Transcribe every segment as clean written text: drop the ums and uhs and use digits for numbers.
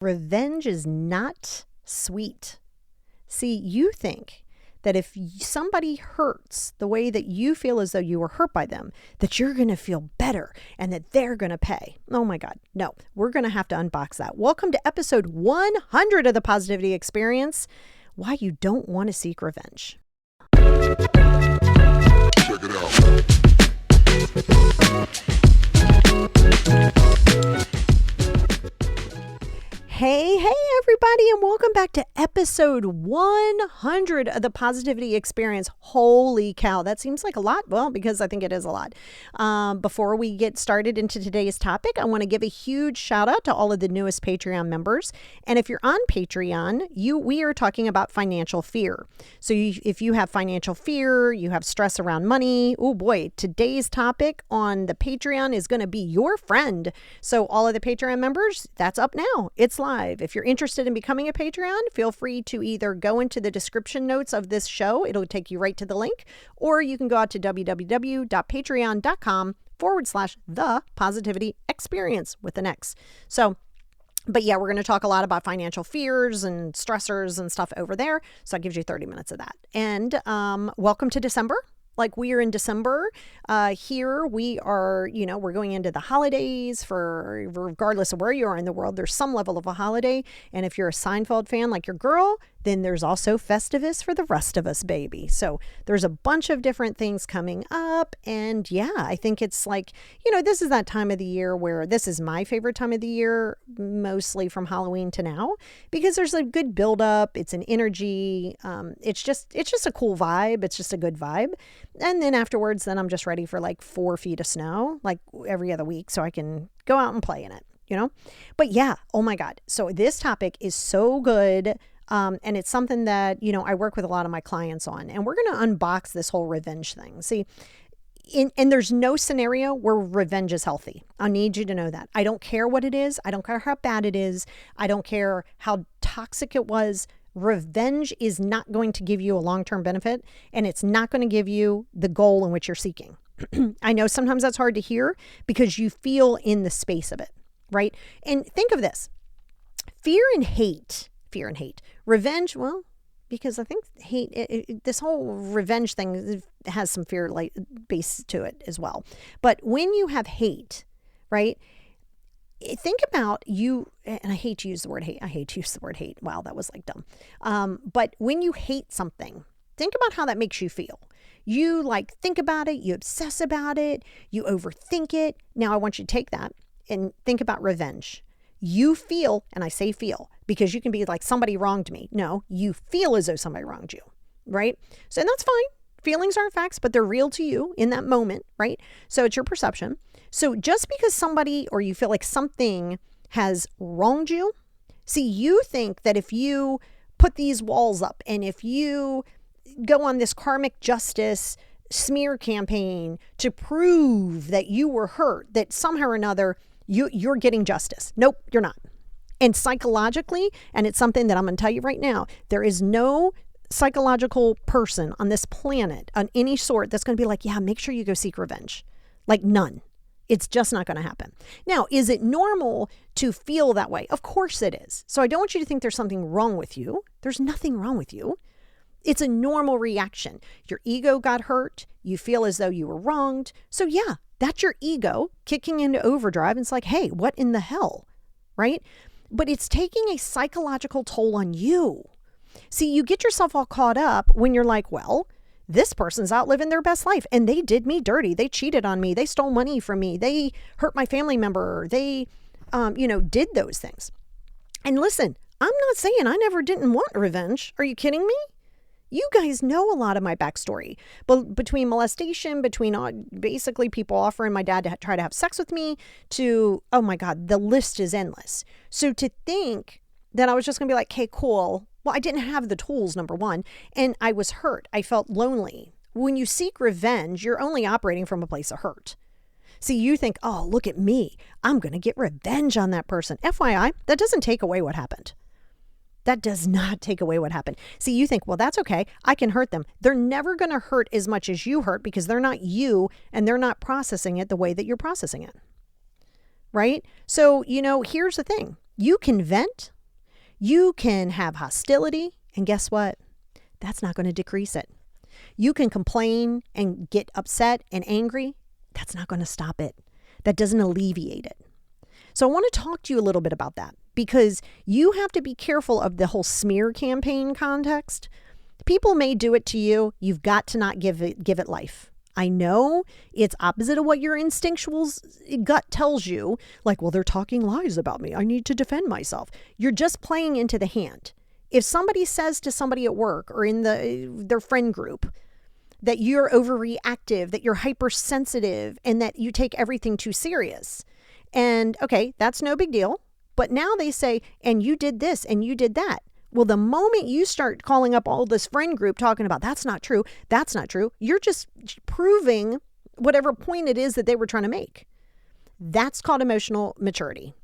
Revenge is not sweet. See, you think that if somebody hurts the way that you feel as though you were hurt by them, that you're going to feel better and that they're going to pay. Oh my God. No, we're going to have to unbox that. Welcome to episode 100 of the Positivity Experience. Why you don't want to seek revenge. Check it out. Hey, everybody, and welcome back to episode 100 of the Positivity Experience. Holy cow, that seems like a lot. Well, because I think it is a lot. Before we get started into today's topic, I want to give a huge shout out to all of the newest Patreon members. And if you're on Patreon, we are talking about financial fear. So if you have financial fear, you have stress around money, oh boy, today's topic on the Patreon is going to be your friend. So all of the Patreon members, that's up now. It's live. If you're interested in becoming a Patreon, feel free to either go into the description notes of this show. It'll take you right to the link, or you can go out to www.patreon.com/the positivity experience with an X. So, but yeah, we're going to talk a lot about financial fears and stressors and stuff over there. So that gives you 30 minutes of that. And welcome to December. Like we are in December here, we are, we're going into the holidays regardless of where you are in the world, there's some level of a holiday. And if you're a Seinfeld fan like your girl, then there's also Festivus for the rest of us, baby. So there's a bunch of different things coming up. And yeah, I think it's like, this is that time of the year where this is my favorite time of the year, mostly from Halloween to now, because there's a good buildup. It's an energy. It's just a cool vibe. It's just a good vibe. And then afterwards, then I'm just ready for like 4 feet of snow, like every other week, so I can go out and play in it, But yeah, oh my God. So this topic is so good. And it's something that, I work with a lot of my clients on, and we're going to unbox this whole revenge thing. See, and there's no scenario where revenge is healthy. I need you to know that. I don't care what it is. I don't care how bad it is. I don't care how toxic it was. Revenge is not going to give you a long-term benefit, and it's not going to give you the goal in which you're seeking. I know sometimes that's hard to hear because you feel in the space of it, right? And think of this, fear and hate, revenge. Well, because I think hate, this whole revenge thing has some fear like base to it as well. But when you have hate, right? Think about you, and I hate to use the word hate. Wow, that was like dumb. But when you hate something, think about how that makes you feel. You think about it, you obsess about it, you overthink it. Now I want you to take that and think about revenge. You feel, and I say feel, because you can be like, somebody wronged me. No, you feel as though somebody wronged you, right? So, and that's fine. Feelings aren't facts, but they're real to you in that moment, right? So it's your perception. So just because somebody, or you feel like something has wronged you, see, you think that if you put these walls up and if you go on this karmic justice smear campaign to prove that you were hurt, that somehow or another you're getting justice. Nope, you're not. And psychologically, and it's something that I'm going to tell you right now, there is no psychological person on this planet on any sort that's going to be like, yeah, make sure you go seek revenge. Like none. It's just not going to happen. Now, is it normal to feel that way? Of course it is. So I don't want you to think there's something wrong with you. There's nothing wrong with you. It's a normal reaction. Your ego got hurt. You feel as though you were wronged. So yeah, that's your ego kicking into overdrive. And it's like, hey, what in the hell, right? But it's taking a psychological toll on you. See, you get yourself all caught up when you're like, well, this person's out living their best life and they did me dirty. They cheated on me. They stole money from me. They hurt my family member. They, did those things. And listen, I'm not saying I never didn't want revenge. Are you kidding me? You guys know a lot of my backstory, but between molestation, between basically people offering my dad to try to have sex with me to, oh my God, the list is endless. So to think that I was just gonna be like, hey, cool. Well, I didn't have the tools, number one, and I was hurt. I felt lonely. When you seek revenge, you're only operating from a place of hurt. See, you think, oh, look at me. I'm going to get revenge on that person. FYI, that doesn't take away what happened. That does not take away what happened. See, you think, well, that's okay. I can hurt them. They're never going to hurt as much as you hurt because they're not you and they're not processing it the way that you're processing it. Right? So, here's the thing. You can vent, you can have hostility, and guess what? That's not going to decrease it. You can complain and get upset and angry. That's not going to stop it. That doesn't alleviate it. So I want to talk to you a little bit about that, because you have to be careful of the whole smear campaign context. People may do it to you. You've got to not give it life. I know it's opposite of what your instinctual gut tells you. Like, well, they're talking lies about me. I need to defend myself. You're just playing into the hand. If somebody says to somebody at work or in their friend group that you're overreactive, that you're hypersensitive, and that you take everything too serious, and okay, that's no big deal. But now they say, and you did this and you did that. Well, the moment you start calling up all this friend group talking about that's not true, you're just proving whatever point it is that they were trying to make. That's called emotional maturity.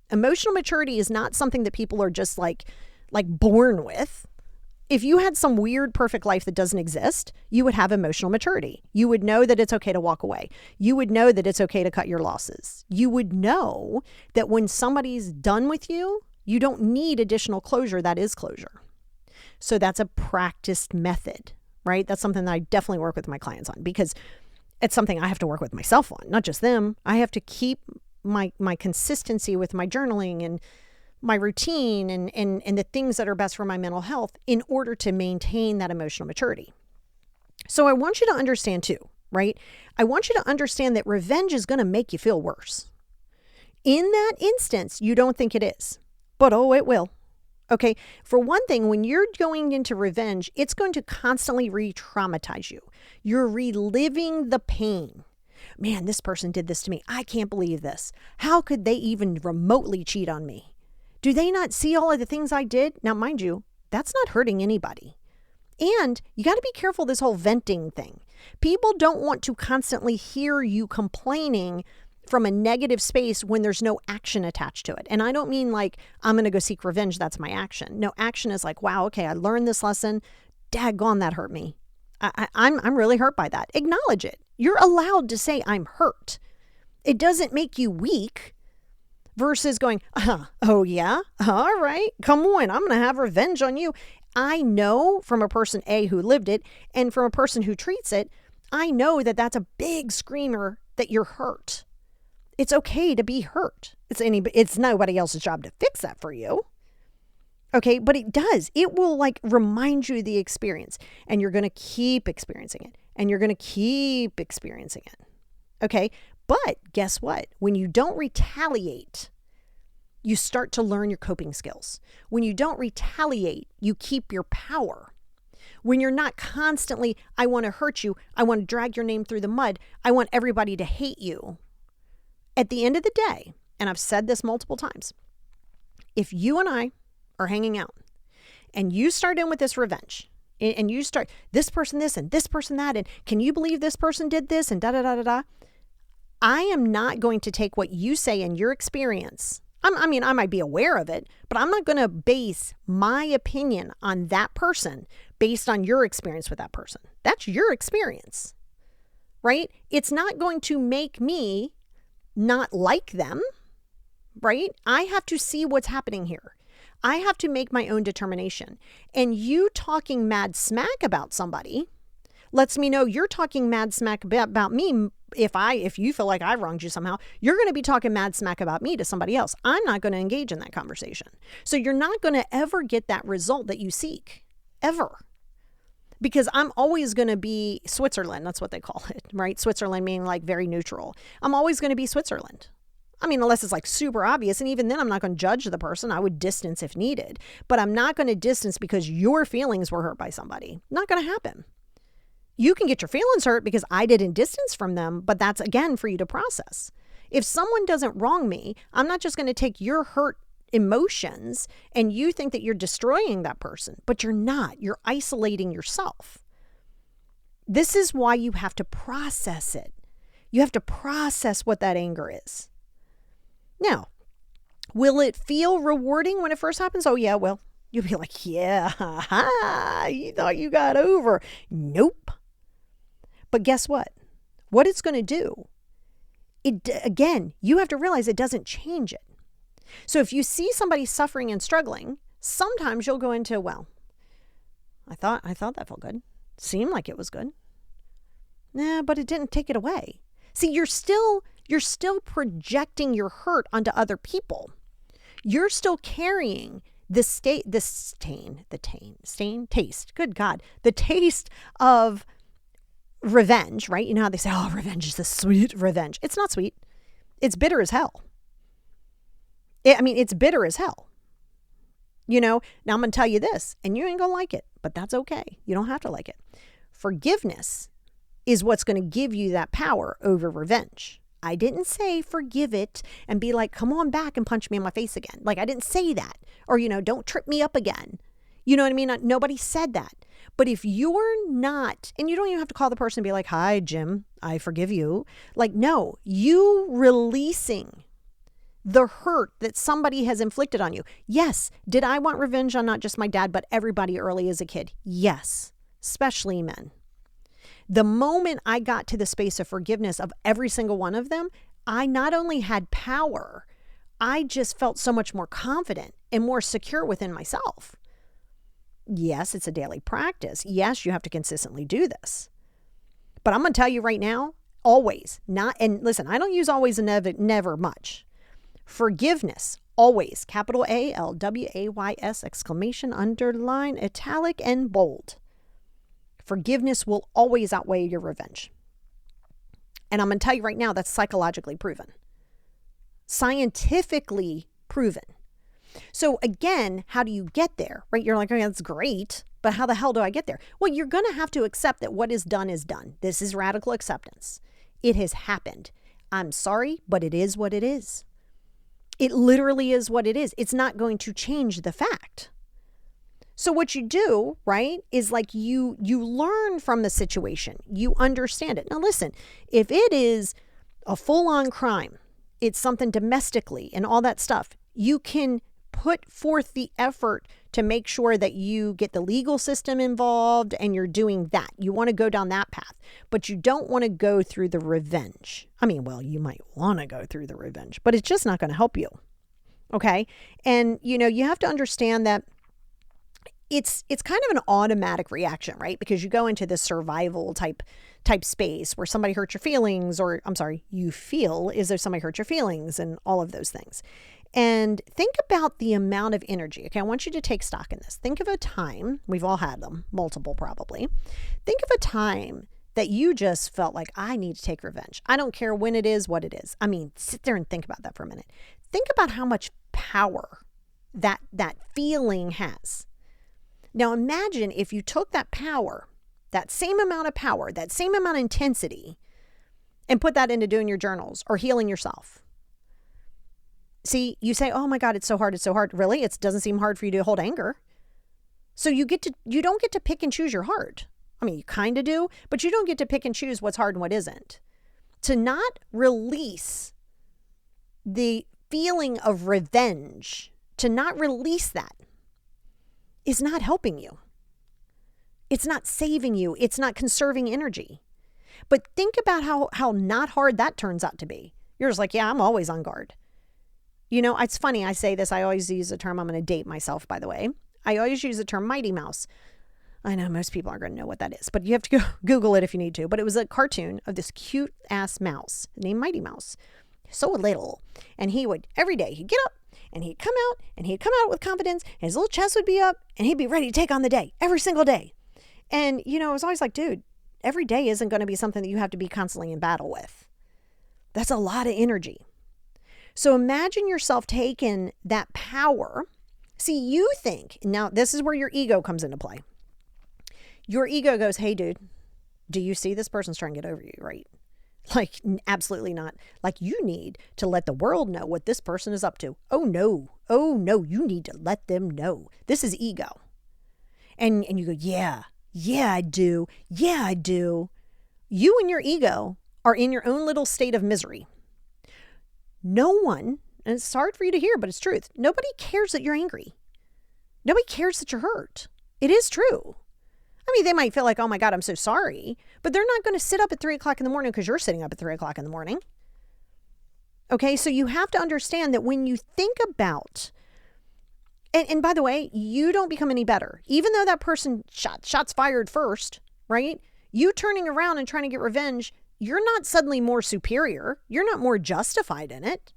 Emotional maturity is not something that people are just like born with. If you had some weird perfect life that doesn't exist, you would have emotional maturity. You would know that it's okay to walk away. You would know that it's okay to cut your losses. You would know that when somebody's done with you, you don't need additional closure. That is closure. So that's a practiced method, right? That's something that I definitely work with my clients on, because it's something I have to work with myself on, not just them. I have to keep my consistency with my journaling and my routine and the things that are best for my mental health in order to maintain that emotional maturity. So I want you to understand too, right? I want you to understand that revenge is going to make you feel worse. In that instance, you don't think it is, but oh, it will. Okay. For one thing, when you're going into revenge, it's going to constantly re-traumatize you. You're reliving the pain. Man, this person did this to me. I can't believe this. How could they even remotely cheat on me? Do they not see all of the things I did? Now, mind you, that's not hurting anybody. And you got to be careful this whole venting thing. People don't want to constantly hear you complaining from a negative space when there's no action attached to it. And I don't mean like, I'm going to go seek revenge. That's my action. No, action is like, wow, okay, I learned this lesson. Daggone, that hurt me. I'm really hurt by that. Acknowledge it. You're allowed to say I'm hurt. It doesn't make you weak. Versus going, oh yeah, all right, come on, I'm going to have revenge on you. I know from a person A who lived it and from a person who treats it, I know that that's a big screamer that you're hurt. It's okay to be hurt. It's nobody else's job to fix that for you. Okay, but it does. It will like remind you of the experience, and you're going to keep experiencing it, and you're going to keep experiencing it. Okay, but guess what? When you don't retaliate, you start to learn your coping skills. When you don't retaliate, you keep your power. When you're not constantly, I want to hurt you, I want to drag your name through the mud, I want everybody to hate you. At the end of the day, and I've said this multiple times, if you and I are hanging out and you start in with this revenge, and you start this person this and this person that, and can you believe this person did this and da da da da da, I am not going to take what you say in your experience. I mean, I might be aware of it, but I'm not going to base my opinion on that person based on your experience with that person. That's your experience, right? It's not going to make me not like them, right? I have to see what's happening here. I have to make my own determination. And you talking mad smack about somebody lets me know you're talking mad smack about me. If you feel like I wronged you somehow, you're going to be talking mad smack about me to somebody else. I'm not going to engage in that conversation. So you're not going to ever get that result that you seek, ever. Because I'm always going to be Switzerland. That's what they call it, right? Switzerland meaning like very neutral. I'm always going to be Switzerland. I mean, unless it's like super obvious. And even then, I'm not going to judge the person. I would distance if needed. But I'm not going to distance because your feelings were hurt by somebody. Not going to happen. You can get your feelings hurt because I didn't distance from them, but that's again for you to process. If someone doesn't wrong me, I'm not just going to take your hurt emotions and you think that you're destroying that person, but you're not. You're isolating yourself. This is why you have to process it. You have to process what that anger is. Now, will it feel rewarding when it first happens? Oh yeah, well, you'll be like, yeah, you thought you got over. Nope. But guess what? What it's going to do, again, you have to realize it doesn't change it. So if you see somebody suffering and struggling, sometimes you'll go into, well, I thought that felt good. Seemed like it was good. Nah, but it didn't take it away. See, you're still projecting your hurt onto other people. You're still carrying the taste of revenge, right? You know how they say, oh, revenge is the sweet revenge. It's not sweet. It's bitter as hell. It's bitter as hell. Now I'm going to tell you this, and you ain't going to like it, but that's okay. You don't have to like it. Forgiveness is what's going to give you that power over revenge. I didn't say forgive it and be like, come on back and punch me in my face again. Like, I didn't say that. Or, don't trip me up again. You know what I mean? Nobody said that. But if you're not, and you don't even have to call the person and be like, hi, Jim, I forgive you. Like, no, you releasing the hurt that somebody has inflicted on you. Yes. Did I want revenge on not just my dad, but everybody early as a kid? Yes. Especially men. The moment I got to the space of forgiveness of every single one of them, I not only had power, I just felt so much more confident and more secure within myself. Yes, it's a daily practice. Yes, you have to consistently do this. But I'm going to tell you right now, always, and listen, I don't use always and never much. Forgiveness, always, capital ALWAYS, exclamation, underline, italic, and bold. Forgiveness will always outweigh your revenge. And I'm going to tell you right now, that's psychologically proven. Scientifically proven. So again, how do you get there, right? You're like, oh, that's great, but how the hell do I get there? Well, you're going to have to accept that what is done is done. This is radical acceptance. It has happened. I'm sorry, but it is what it is. It literally is what it is. It's not going to change the fact. So what you do, right, is like you learn from the situation. You understand it. Now listen, if it is a full-on crime, it's something domestically and all that stuff, you can put forth the effort to make sure that you get the legal system involved and you're doing that. You want to go down that path, but you don't want to go through the revenge. You might want to go through the revenge, but it's just not going to help you. Okay? And, you have to understand that it's kind of an automatic reaction, right? Because you go into this survival type space where somebody hurt your feelings, or you feel as though somebody hurt your feelings and all of those things. And think about the amount of energy. Okay, I want you to take stock in this. Think of a time, we've all had them, multiple probably. Think of a time that you just felt like, I need to take revenge. I don't care when it is, what it is. Sit there and think about that for a minute. Think about how much power that feeling has. Now imagine if you took that power, that same amount of power, that same amount of intensity, and put that into doing your journals or healing yourself. See, you say, oh my God, it's so hard. It's so hard. Really? It doesn't seem hard for you to hold anger. So you don't get to pick and choose your heart. You kind of do, but you don't get to pick and choose what's hard and what isn't. To not release the feeling of revenge, to not release that, is not helping you. It's not saving you. It's not conserving energy. But think about how not hard that turns out to be. You're just like, yeah, I'm always on guard. It's funny. I say this. I always use the term, I'm going to date myself, by the way. I always use the term Mighty Mouse. I know most people aren't going to know what that is, but you have to go Google it if you need to. But it was a cartoon of this cute ass mouse named Mighty Mouse. So little. And he would, every day, he'd get up and he'd come out with confidence. And his little chest would be up and he'd be ready to take on the day every single day. And, it was always like, dude, every day isn't going to be something that you have to be constantly in battle with. That's a lot of energy. So imagine yourself taking that power. See, you think, now this is where your ego comes into play. Your ego goes, hey, dude, do you see this person's trying to get over you, right? Like, absolutely not. Like, you need to let the world know what this person is up to. Oh, no, you need to let them know. This is ego. And you go, yeah, I do. Yeah, I do. You and your ego are in your own little state of misery. No one, and it's hard for you to hear, but it's truth. Nobody cares that you're angry. Nobody cares that you're hurt. It is true. They might feel like, oh my God, I'm so sorry, but they're not going to sit up at 3 o'clock in the morning because you're sitting up at 3 o'clock in the morning. Okay, so you have to understand that when you think about, and by the way, you don't become any better. Even though that person shots fired first, right? You turning around and trying to get revenge, you're not suddenly more superior. You're not more justified in it.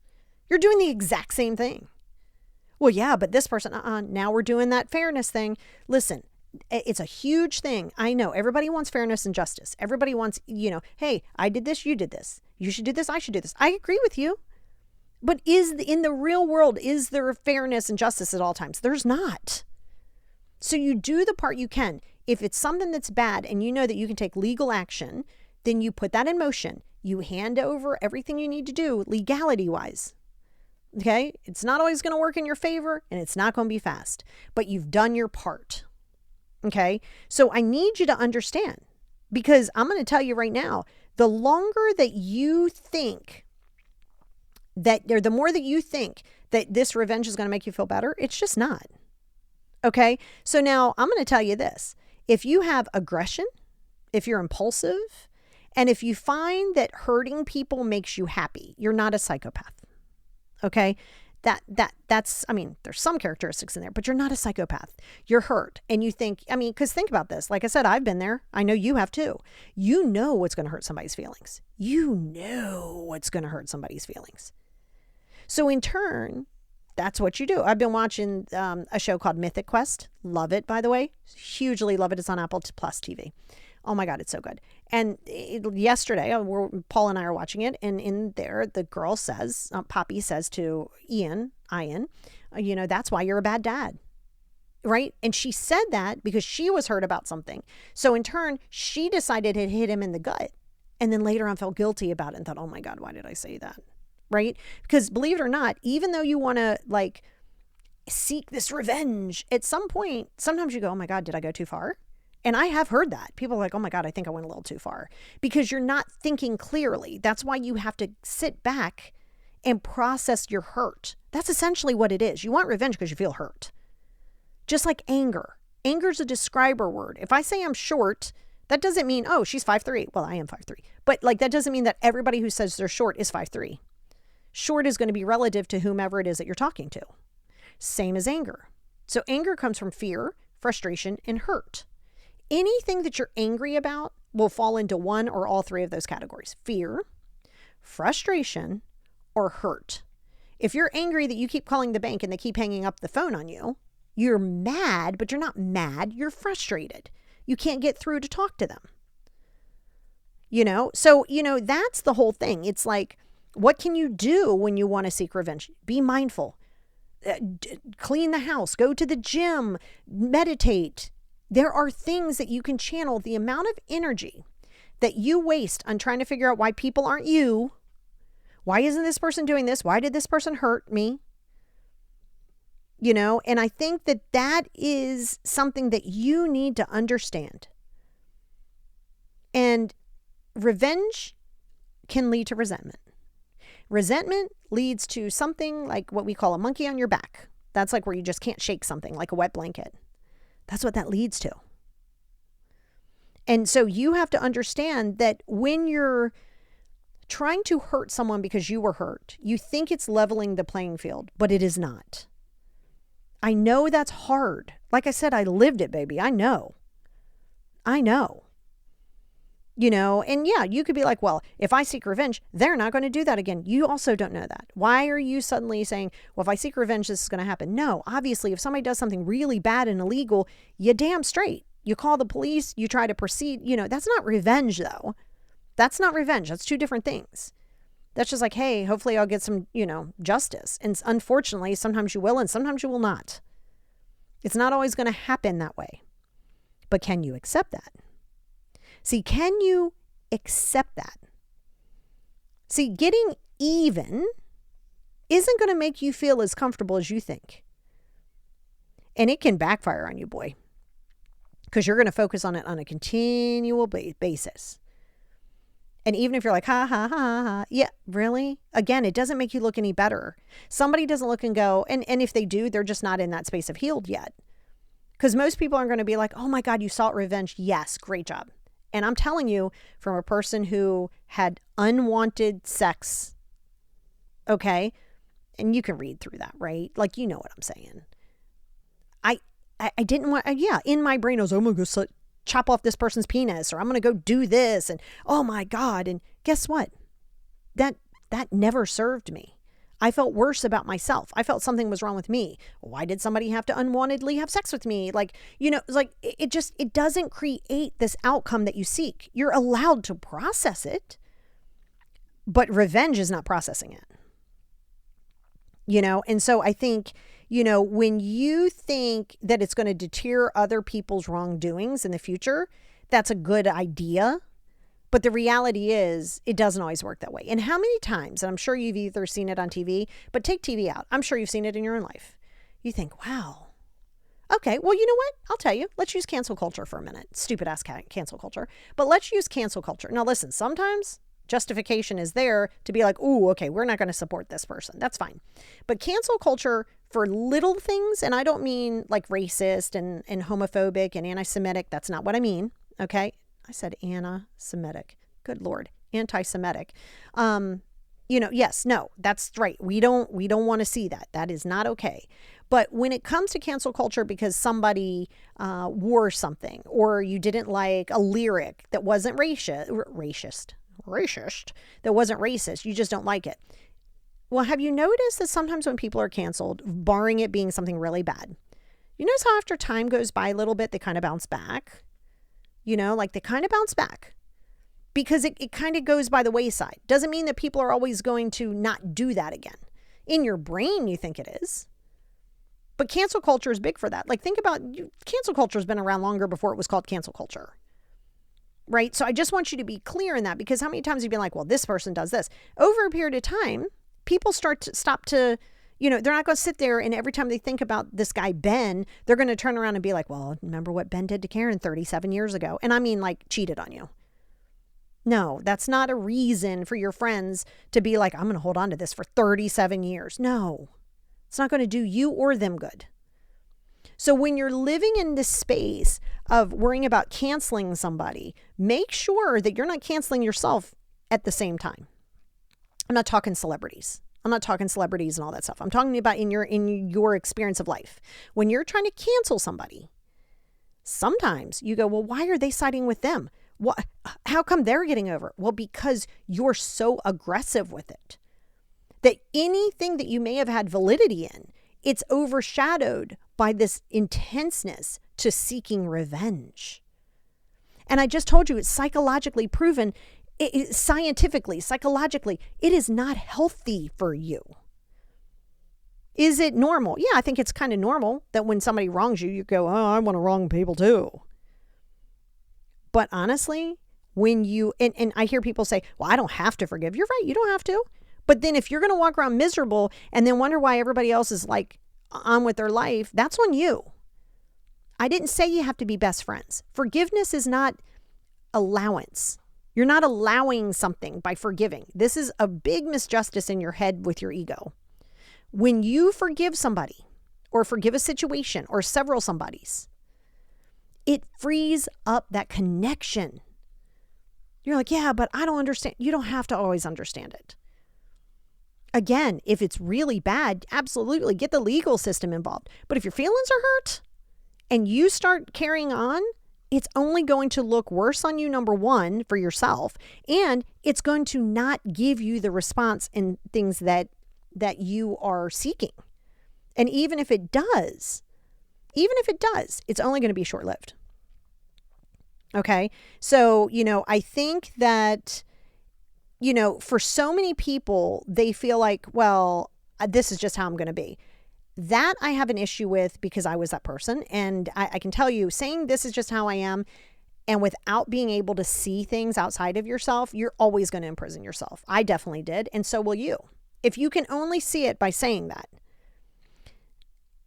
You're doing the exact same thing. Well, yeah, but this person, now we're doing that fairness thing. Listen, it's a huge thing. I know everybody wants fairness and justice. Everybody wants, hey, I did this, you did this. You should do this, I should do this. I agree with you. But in the real world, is there fairness and justice at all times? There's not. So you do the part you can. If it's something that's bad and you know that you can take legal action, then you put that in motion. You hand over everything you need to do legality-wise. Okay? It's not always going to work in your favor and it's not going to be fast, but you've done your part. Okay? So I need you to understand, because I'm going to tell you right now, the longer that you think the more that you think that this revenge is going to make you feel better, it's just not. Okay? So now I'm going to tell you this. If you have aggression, if you're impulsive, and if you find that hurting people makes you happy, you're not a psychopath. Okay? That's, there's some characteristics in there, but you're not a psychopath. You're hurt. And you think, because think about this. Like I said, I've been there. I know you have too. You know what's going to hurt somebody's feelings. You know what's going to hurt somebody's feelings. So in turn, that's what you do. I've been watching a show called Mythic Quest. Love it, by the way. Hugely love it. It's on Apple Plus TV. Oh my God, it's so good. And yesterday, Paul and I are watching it. And in there, the girl says, Poppy says to Ian, that's why you're a bad dad. Right? And she said that because she was hurt about something. So in turn, she decided it hit him in the gut. And then later on felt guilty about it and thought, oh my God, why did I say that? Right? Because believe it or not, even though you want to seek this revenge, at some point, sometimes you go, oh my God, did I go too far? And I have heard that. People are like, oh my God, I think I went a little too far, because you're not thinking clearly. That's why you have to sit back and process your hurt. That's essentially what it is. You want revenge because you feel hurt. Just like anger. Anger is a describer word. If I say I'm short, that doesn't mean, oh, she's 5'3". Well, I am 5'3". But that doesn't mean that everybody who says they're short is 5'3". Short is going to be relative to whomever it is that you're talking to. Same as anger. So anger comes from fear, frustration, and hurt. Anything that you're angry about will fall into one or all three of those categories: fear, frustration, or hurt. If you're angry that you keep calling the bank and they keep hanging up the phone on you, you're mad, but you're not mad. You're frustrated. You can't get through to talk to them. So, that's the whole thing. It's like, what can you do when you want to seek revenge? Be mindful. Clean the house. Go to the gym. Meditate. There are things that you can channel. The amount of energy that you waste on trying to figure out why people aren't you. Why isn't this person doing this? Why did this person hurt me? And I think that is something that you need to understand. And revenge can lead to resentment. Resentment leads to something like what we call a monkey on your back. That's like where you just can't shake something, like a wet blanket. That's what that leads to. And so you have to understand that when you're trying to hurt someone because you were hurt, you think it's leveling the playing field, but it is not. I know that's hard. Like I said, I lived it, baby. I know. And yeah, you could be like, well, if I seek revenge, they're not going to do that again. You also don't know that. Why are you suddenly saying, well, if I seek revenge, this is going to happen? No, obviously, if somebody does something really bad and illegal, you damn straight. You call the police, you try to proceed. That's not revenge, though. That's not revenge. That's two different things. That's just like, hey, hopefully I'll get some, justice. And unfortunately, sometimes you will and sometimes you will not. It's not always going to happen that way. But can you accept that? See, can you accept that? See, getting even isn't going to make you feel as comfortable as you think. And it can backfire on you, boy, because you're going to focus on it on a continual basis. And even if you're like, ha, ha, ha, ha, yeah, really? Again, it doesn't make you look any better. Somebody doesn't look and go, and if they do, they're just not in that space of healed yet. Because most people aren't going to be like, oh my God, you sought revenge. Yes, great job. And I'm telling you, from a person who had unwanted sex Okay. And you can read through that, right? Like, you know what I'm saying. I didn't want, yeah, in my brain, I was, oh my God, chop off this person's penis, or I'm going to go do this. And oh my God. And guess what? That never served me. I felt worse about myself. I felt something was wrong with me. Why did somebody have to unwantedly have sex with me? Like, it's like, it doesn't create this outcome that you seek. You're allowed to process it, but revenge is not processing it. And so I think, when you think that it's going to deter other people's wrongdoings in the future, that's a good idea. But the reality is it doesn't always work that way. And how many times, and I'm sure you've either seen it on TV, but take TV out. I'm sure you've seen it in your own life. You think, wow. Okay, well, you know what? I'll tell you. Let's use cancel culture for a minute. Stupid ass cancel culture. But let's use cancel culture. Now, listen, sometimes justification is there to be like, ooh, okay, we're not going to support this person. That's fine. But cancel culture for little things, and I don't mean like racist and homophobic and anti-Semitic. That's not what I mean. Okay. I said anti-Semitic. Good Lord. Anti-Semitic. Yes, no, that's right. We don't want to see that. That is not okay. But when it comes to cancel culture because somebody wore something, or you didn't like a lyric that wasn't racist, that wasn't racist, you just don't like it. Well, have you noticed that sometimes when people are canceled, barring it being something really bad, you notice how after time goes by a little bit, they kind of bounce back? Like they kind of bounce back because it kind of goes by the wayside. Doesn't mean that people are always going to not do that again. In your brain, you think it is. But cancel culture is big for that. Like think about, cancel culture has been around longer before it was called cancel culture. Right? So I just want you to be clear in that, because how many times have you been like, well, this person does this? Over a period of time, people stop to, they're not going to sit there and every time they think about this guy, Ben, they're going to turn around and be like, well, remember what Ben did to Karen 37 years ago? And I mean like cheated on you. No, that's not a reason for your friends to be like, I'm going to hold on to this for 37 years. No, it's not going to do you or them good. So when you're living in this space of worrying about canceling somebody, make sure that you're not canceling yourself at the same time. I'm not talking celebrities. I'm not talking celebrities and all that stuff. I'm talking about in your experience of life. When you're trying to cancel somebody, sometimes you go, well, why are they siding with them? What? How come they're getting over? Well, because you're so aggressive with it that anything that you may have had validity in, it's overshadowed by this intenseness to seeking revenge. And I just told you, it's psychologically proven. Scientifically, psychologically, it is not healthy for you. Is it normal? Yeah, I think it's kind of normal that when somebody wrongs you, you go, oh, I want to wrong people too. But honestly, when you, and I hear people say, well, I don't have to forgive. You're right, you don't have to. But then if you're going to walk around miserable and then wonder why everybody else is like on with their life, that's on you. I didn't say you have to be best friends. Forgiveness is not allowance. You're not allowing something by forgiving. This is a big misjustice in your head with your ego. When you forgive somebody or forgive a situation or several somebodies, it frees up that connection. You're like, yeah, but I don't understand. You don't have to always understand it. Again, if it's really bad, absolutely get the legal system involved. But if your feelings are hurt and you start carrying on, it's only going to look worse on you, number one, for yourself, and it's going to not give you the response in things that you are seeking. And even if it does, it's only going to be short-lived. Okay? So, I think that, for so many people, they feel like, well, this is just how I'm going to be. That I have an issue with because I was that person. And I can tell you, saying this is just how I am, and without being able to see things outside of yourself, you're always going to imprison yourself. I definitely did. And so will you. If you can only see it by saying that,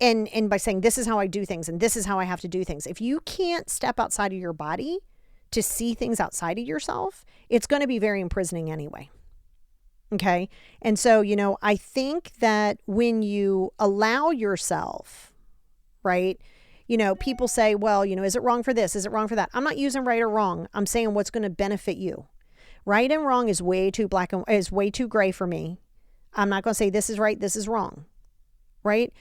and by saying, this is how I do things, and this is how I have to do things. If you can't step outside of your body to see things outside of yourself, it's going to be very imprisoning anyway. Okay. And so, I think that when you allow yourself, right, people say, well, is it wrong for this? Is it wrong for that? I'm not using right or wrong. I'm saying what's going to benefit you. Right and wrong is way too gray for me. I'm not going to say this is right, this is wrong, right?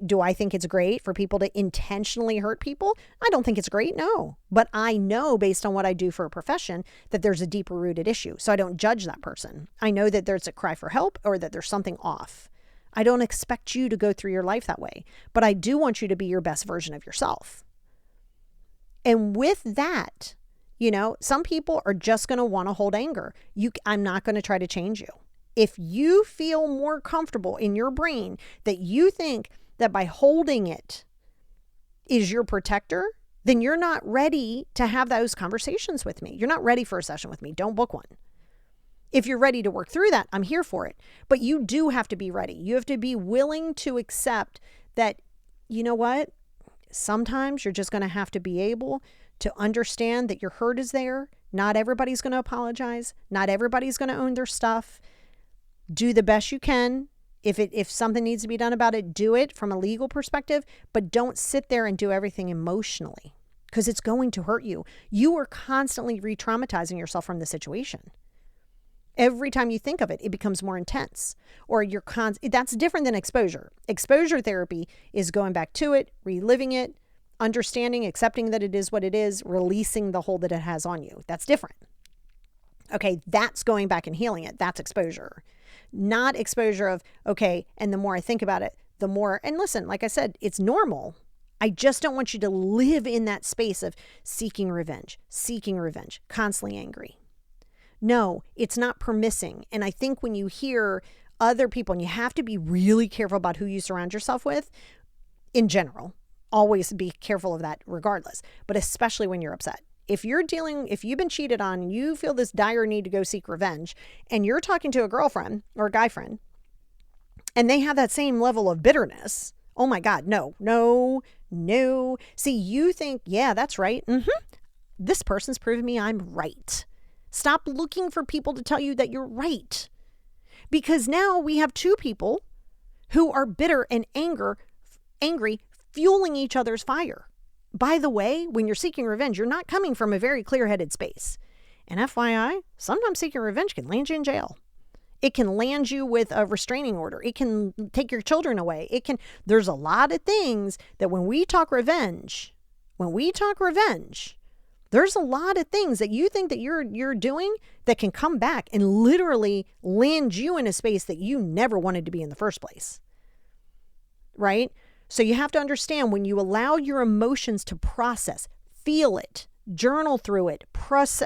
Do I think it's great for people to intentionally hurt people? I don't think it's great, no. But I know based on what I do for a profession that there's a deeper rooted issue. So I don't judge that person. I know that there's a cry for help or that there's something off. I don't expect you to go through your life that way, but I do want you to be your best version of yourself. And with that, some people are just going to want to hold anger. I'm not going to try to change you. If you feel more comfortable in your brain that you think that by holding it is your protector, then you're not ready to have those conversations with me. You're not ready for a session with me. Don't book one. If you're ready to work through that, I'm here for it. But you do have to be ready. You have to be willing to accept that, you know what? Sometimes you're just going to have to be able to understand that your hurt is there. Not everybody's going to apologize. Not everybody's going to own their stuff. Do the best you can. If something needs to be done about it, do it from a legal perspective, but don't sit there and do everything emotionally because it's going to hurt you. You are constantly re-traumatizing yourself from the situation. Every time you think of it, it becomes more intense. Or that's different than exposure. Exposure therapy is going back to it, reliving it, understanding, accepting that it is what it is, releasing the hold that it has on you. That's different. Okay, that's going back and healing it. That's exposure. Not exposure of, okay, and the more I think about it, the more, and listen, like I said, it's normal. I just don't want you to live in that space of seeking revenge, constantly angry. No, it's not permissing. And I think when you hear other people, and you have to be really careful about who you surround yourself with in general, always be careful of that regardless, but especially when you're upset. If you've been cheated on and you feel this dire need to go seek revenge and you're talking to a girlfriend or a guy friend and they have that same level of bitterness, oh my God, no. See, you think, yeah, that's right. This person's proven me I'm right. Stop looking for people to tell you that you're right. Because now we have two people who are bitter and angry, fueling each other's fire. By the way, when you're seeking revenge, you're not coming from a very clear-headed space. And FYI, sometimes seeking revenge can land you in jail. It can land you with a restraining order. It can take your children away. There's a lot of things that when we talk revenge, there's a lot of things that you think that you're doing that can come back and literally land you in a space that you never wanted to be in the first place. Right? So you have to understand when you allow your emotions to process, feel it, journal through it, process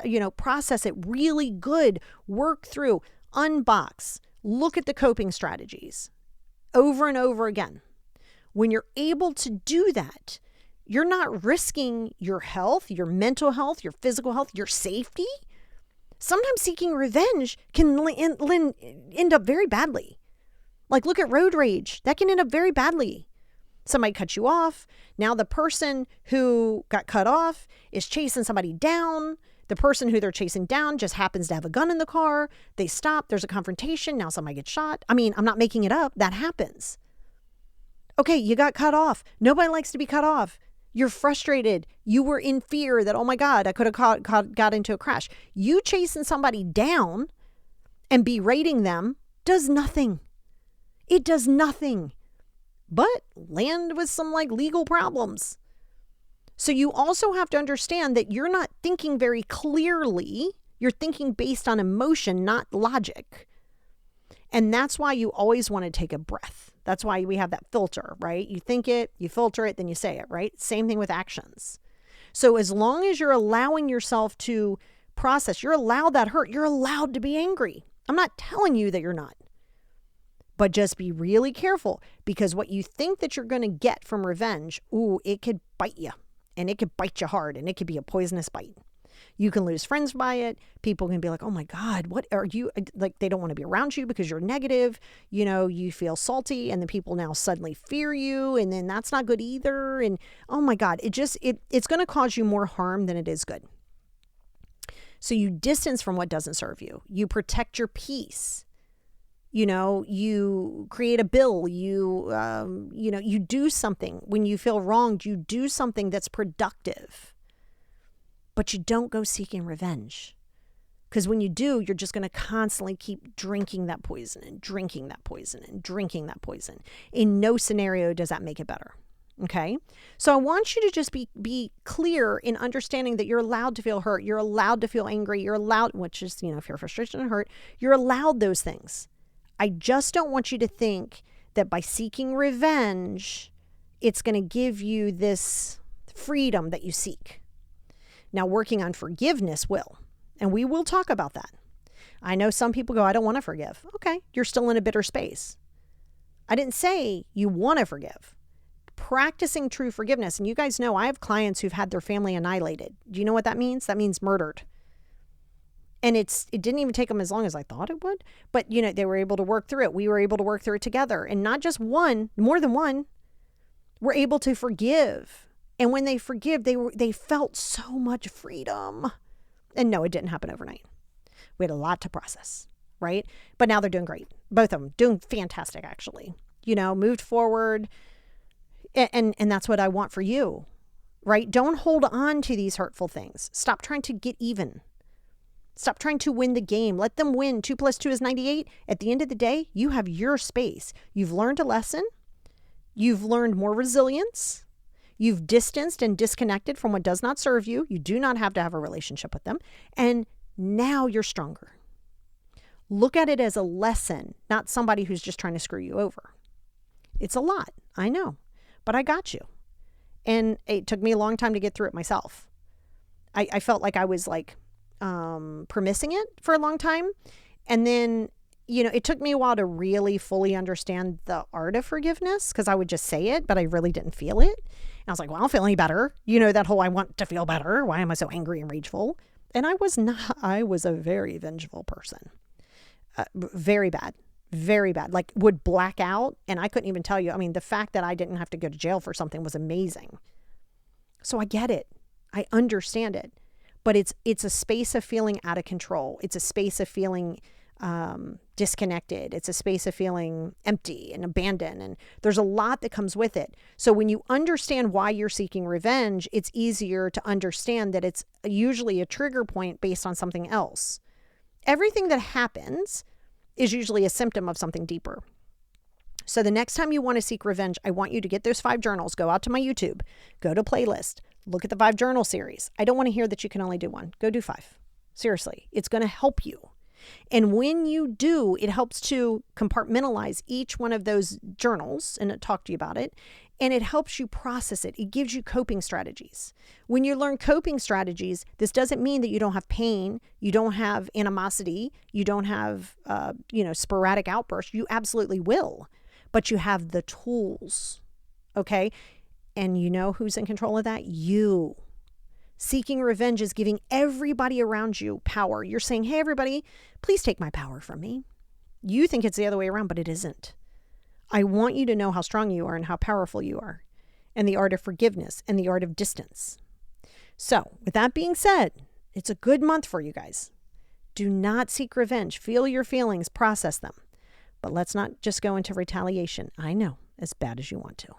it really good, work through, unbox, look at the coping strategies over and over again. When you're able to do that, you're not risking your health, your mental health, your physical health, your safety. Sometimes seeking revenge can end up very badly. Like look at road rage. That can end up very badly. Somebody cut you off. Now the person who got cut off is chasing somebody down. The person who they're chasing down just happens to have a gun in the car. They stop. There's a confrontation. Now somebody gets shot. I mean, I'm not making it up. That happens. Okay, you got cut off. Nobody likes to be cut off. You're frustrated. You were in fear that, oh my God, I could have got into a crash. You chasing somebody down and berating them does nothing. It does nothing. But land with some legal problems. So you also have to understand that you're not thinking very clearly. You're thinking based on emotion, not logic. And that's why you always want to take a breath. That's why we have that filter, right? You think it, you filter it, then you say it, right? Same thing with actions. So as long as you're allowing yourself to process, you're allowed that hurt, you're allowed to be angry. I'm not telling you that you're not. But just be really careful because what you think that you're going to get from revenge, it could bite you and it could bite you hard and it could be a poisonous bite. You can lose friends by it. People can be like, oh my God, what are you, they don't want to be around you because you're negative. You feel salty and the people now suddenly fear you and then that's not good either. And oh my God, it's going to cause you more harm than it is good. So you distance from what doesn't serve you. You protect your peace. You create a bill, you do something when you feel wronged, you do something that's productive, but you don't go seeking revenge. Because when you do, you're just going to constantly keep drinking that poison and drinking that poison and drinking that poison. In no scenario does that make it better. Okay? So I want you to just be clear in understanding that you're allowed to feel hurt. You're allowed to feel angry. You're allowed, which is, if you're frustrated and hurt, you're allowed those things. I just don't want you to think that by seeking revenge, it's going to give you this freedom that you seek. Now, working on forgiveness will. And we will talk about that. I know some people go, I don't want to forgive. Okay, you're still in a bitter space. I didn't say you want to forgive. Practicing true forgiveness. And you guys know I have clients who've had their family annihilated. Do you know what that means? That means murdered. And it didn't even take them as long as I thought it would. But, they were able to work through it. We were able to work through it together. And not just one, more than one, were able to forgive. And when they forgive, they felt so much freedom. And no, it didn't happen overnight. We had a lot to process, right? But now they're doing great. Both of them doing fantastic, actually. Moved forward. And that's what I want for you, right? Don't hold on to these hurtful things. Stop trying to get even. Stop trying to win the game. Let them win. 2 + 2 is 98. At the end of the day, you have your space. You've learned a lesson. You've learned more resilience. You've distanced and disconnected from what does not serve you. You do not have to have a relationship with them. And now you're stronger. Look at it as a lesson, not somebody who's just trying to screw you over. It's a lot, I know, but I got you. And it took me a long time to get through it myself. I felt like I was permissing it for a long time. And then, it took me a while to really fully understand the art of forgiveness, because I would just say it, but I really didn't feel it. And I was like, well, I don't feel any better. That whole I want to feel better. Why am I so angry and rageful? And I was not. I was a very vengeful person. Very bad. Very bad. Would black out. And I couldn't even tell you. I mean, the fact that I didn't have to go to jail for something was amazing. So I get it. I understand it. But it's a space of feeling out of control. It's a space of feeling disconnected. It's a space of feeling empty and abandoned. And there's a lot that comes with it. So when you understand why you're seeking revenge, it's easier to understand that it's usually a trigger point based on something else. Everything that happens is usually a symptom of something deeper. So the next time you want to seek revenge, I want you to get those 5 journals, go out to my YouTube, go to playlist, look at the 5 journal series. I don't want to hear that you can only do 1. Go do 5. Seriously, it's going to help you. And when you do, it helps to compartmentalize each one of those journals and talk to you about it. And it helps you process it. It gives you coping strategies. When you learn coping strategies, this doesn't mean that you don't have pain, you don't have animosity, you don't have, sporadic outbursts. You absolutely will. But you have the tools, okay? And you know who's in control of that? You. Seeking revenge is giving everybody around you power. You're saying, hey, everybody, please take my power from me. You think it's the other way around, but it isn't. I want you to know how strong you are and how powerful you are, and the art of forgiveness and the art of distance. So with that being said, it's a good month for you guys. Do not seek revenge. Feel your feelings, process them. But let's not just go into retaliation. I know, as bad as you want to.